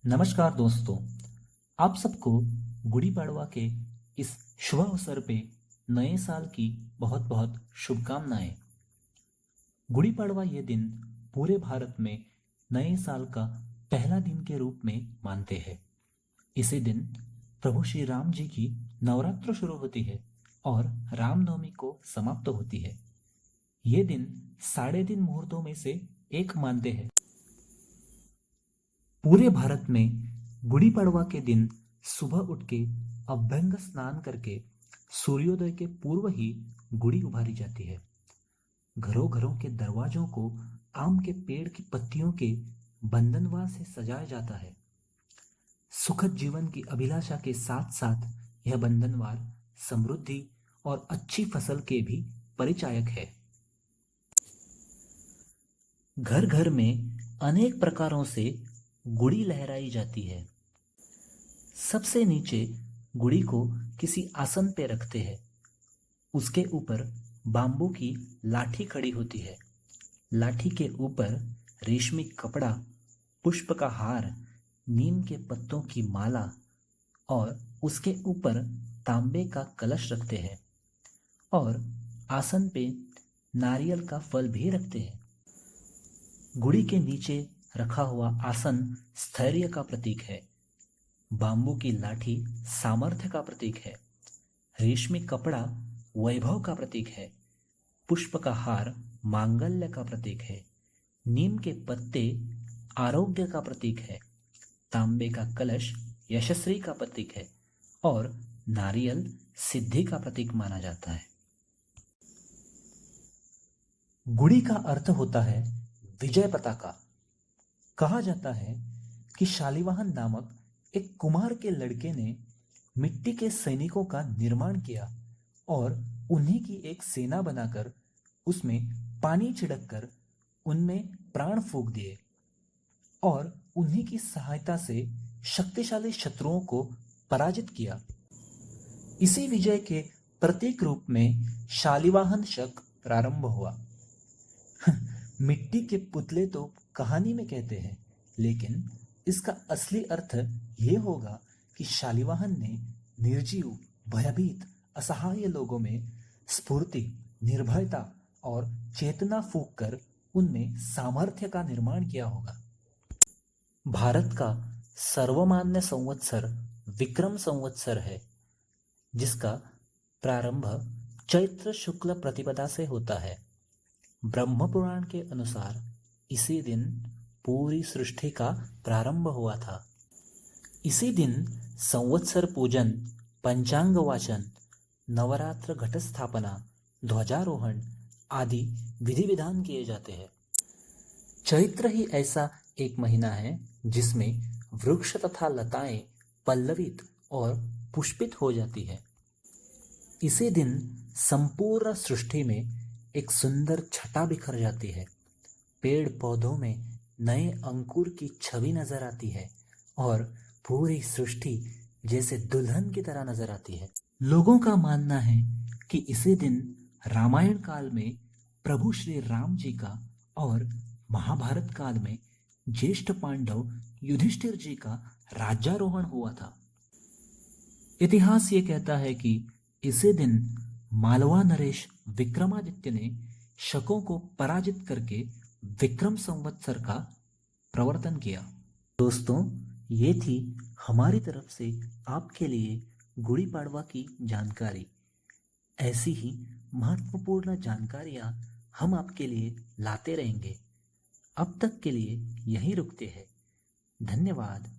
नमस्कार दोस्तों। आप सबको गुड़ी पड़वा के इस शुभ अवसर पे नए साल की बहुत बहुत शुभकामनाएं। गुड़ी पड़वा ये दिन पूरे भारत में नए साल का पहला दिन के रूप में मानते हैं। इसी दिन प्रभु श्री राम जी की नवरात्र शुरू होती है और रामनवमी को समाप्त होती है। ये दिन 3.5 मुहूर्तों में से एक मानते हैं। पूरे भारत में गुड़ी पड़वा के दिन सुबह उठ के अभ्यंग स्नान करके सूर्योदय के पूर्व ही गुड़ी उभारी जाती है। घरों घरों के दरवाजों को आम के पेड़ की पत्तियों के बंधनवार से सजाया जाता है। सुखद जीवन की अभिलाषा के साथ साथ यह बंधनवार समृद्धि और अच्छी फसल के भी परिचायक है। घर घर में अनेक प्रकारों से गुड़ी लहराई जाती है। सबसे नीचे गुड़ी को किसी आसन पे रखते हैं। उसके ऊपर बांबू की लाठी खड़ी होती है। लाठी के ऊपर रेशमी कपड़ा, पुष्प का हार, नीम के पत्तों की माला और उसके ऊपर तांबे का कलश रखते हैं और आसन पे नारियल का फल भी रखते हैं। गुड़ी के नीचे रखा हुआ आसन स्थैर्य का प्रतीक है। बांबू की लाठी सामर्थ्य का प्रतीक है। रेशमी कपड़ा वैभव का प्रतीक है। पुष्प का हार मांगल्य का प्रतीक है। नीम के पत्ते आरोग्य का प्रतीक है। तांबे का कलश यशस्वी का प्रतीक है और नारियल सिद्धि का प्रतीक माना जाता है। गुड़ी का अर्थ होता है विजय पताका। कहा जाता है कि शालिवाहन नामक एक कुम्हार के लड़के ने मिट्टी के सैनिकों का निर्माण किया और उन्हीं की एक सेना बनाकर उसमें पानी छिड़ककर उनमें प्राण फूंक दिए और उन्हीं की सहायता से शक्तिशाली शत्रुओं को पराजित किया। इसी विजय के प्रतीक रूप में शालिवाहन शक प्रारंभ हुआ। मिट्टी के पुतले तो कहानी में कहते हैं, लेकिन इसका असली अर्थ ये होगा कि शालिवाहन ने निर्जीव, भयभीत, असहाय लोगों में स्फूर्ति, निर्भयता और चेतना फूंक कर उनमें सामर्थ्य का निर्माण किया होगा। भारत का सर्वमान्य संवत्सर विक्रम संवत्सर है, जिसका प्रारंभ चैत्र शुक्ल प्रतिपदा से होता है। ब्रह्म पुराण के अनुसार इसी दिन पूरी सृष्टि का प्रारंभ हुआ था। इसी दिन संवत्सर पूजन, पंचांग वाचन, नवरात्र घट स्थापना, ध्वजारोहण आदि विधि विधान किए जाते हैं। चैत्र ही ऐसा एक महीना है जिसमें वृक्ष तथा लताएं पल्लवित और पुष्पित हो जाती है। इसी दिन संपूर्ण सृष्टि में एक सुंदर छटा बिखर जाती है। पेड़ पौधों में नए अंकुर की छवि नजर आती है और पूरी सृष्टि जैसे दुल्हन की तरह नजर आती है। लोगों का मानना है कि इसी दिन रामायण काल में प्रभु श्री राम जी का और महाभारत काल में ज्येष्ठ पांडव युधिष्ठिर जी का राज्यारोहण हुआ था। इतिहास ये कहता है कि इसी दिन मालवा नरेश विक्रमादित्य ने शकों को पराजित करके विक्रम संवत्सर का प्रवर्तन किया। दोस्तों, ये थी हमारी तरफ से आपके लिए गुड़ी पड़वा की जानकारी। ऐसी ही महत्वपूर्ण जानकारियां हम आपके लिए लाते रहेंगे। अब तक के लिए यहीं रुकते हैं। धन्यवाद।